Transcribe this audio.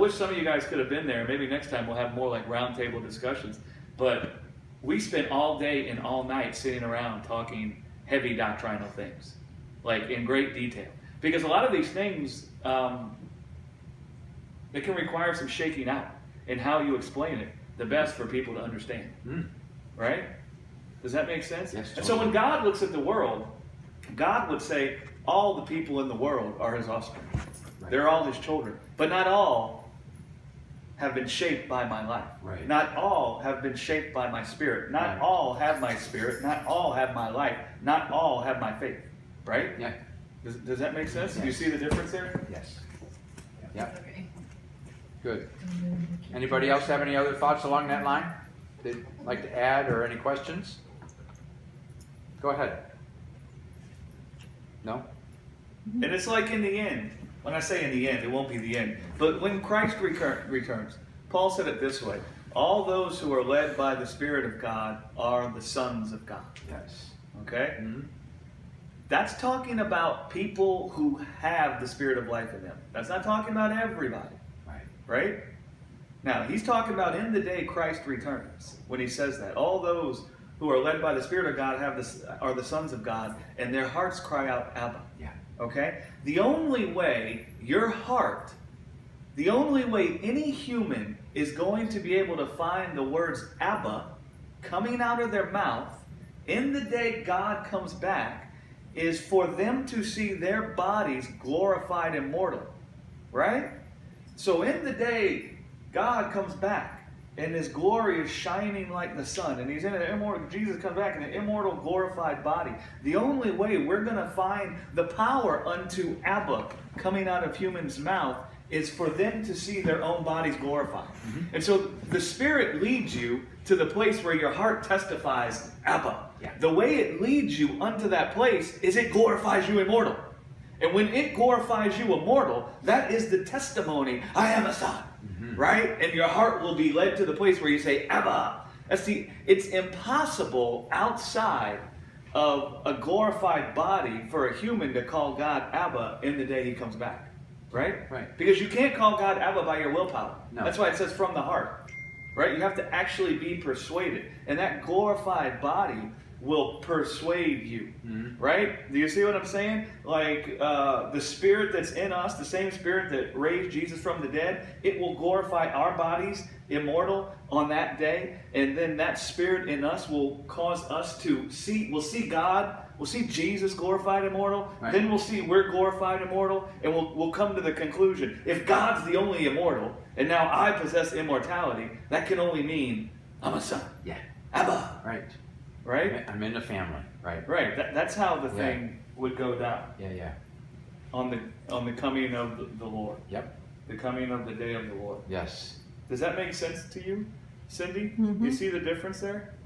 wish some of you guys could have been there. Maybe next time we'll have more like roundtable discussions. But we spent all day and all night sitting around talking heavy doctrinal things, like in great detail. Because a lot of these things, they can require some shaking out in how you explain it the best for people to understand. Right? Does that make sense? Yes, totally. And so when God looks at the world, God would say all the people in the world are his offspring. Right. They're all his children. But not all have been shaped by my life. Right. Not all have been shaped by my spirit. Not Right. all have my spirit. Not all have my life. Not all have my faith. Right? Yeah. Does that make sense? Yes. Do you see the difference there? Yes. Yep. Okay. Good. Anybody else have any other thoughts along that line? They'd like to add or any questions? Go ahead. No? And it's like in the end. When I say in the end, it won't be the end. But when Christ returns, Paul said it this way: all those who are led by the Spirit of God are the sons of God. Yes. Okay? Mm-hmm. That's talking about people who have the Spirit of life in them. That's not talking about everybody. Right. Right? Now, he's talking about in the day Christ returns. When he says that, all those who are led by the Spirit of God are the sons of God, and their hearts cry out, Abba. Yeah. Okay? The only way your heart, the only way any human is going to be able to find the words Abba coming out of their mouth in the day God comes back is for them to see their bodies glorified and immortal. Right? So in the day God comes back, and his glory is shining like the sun, and he's in an immortal, Jesus comes back in an immortal glorified body. The only way we're going to find the power unto Abba coming out of humans' mouth is for them to see their own bodies glorified. Mm-hmm. And so the Spirit leads you to the place where your heart testifies Abba. Yeah. The way it leads you unto that place is it glorifies you immortal. And when it glorifies you immortal, that is the testimony, I am a son. Mm-hmm. Right? And your heart will be led to the place where you say, Abba. It's impossible outside of a glorified body for a human to call God Abba in the day he comes back. Right? Right. Because you can't call God Abba by your willpower. No. That's why it says from the heart. Right? You have to actually be persuaded. And that glorified body will persuade you. Mm-hmm. Right? Do you see what I'm saying? Like the Spirit that's in us, the same Spirit that raised Jesus from the dead, it will glorify our bodies immortal on that day. And then that Spirit in us will cause us to we'll see God, we'll see Jesus glorified immortal. Right. Then we'll see we're glorified immortal. And we'll come to the conclusion, if God's the only immortal, and now I possess immortality, that can only mean I'm a son. Yeah. Abba. Right. Right? I'm in the family. Right. Right. That's how the thing would go down. Yeah. On the coming of the Lord. Yep. The coming of the day of the Lord. Yes. Does that make sense to you, Cindy? Mm-hmm. You see the difference there?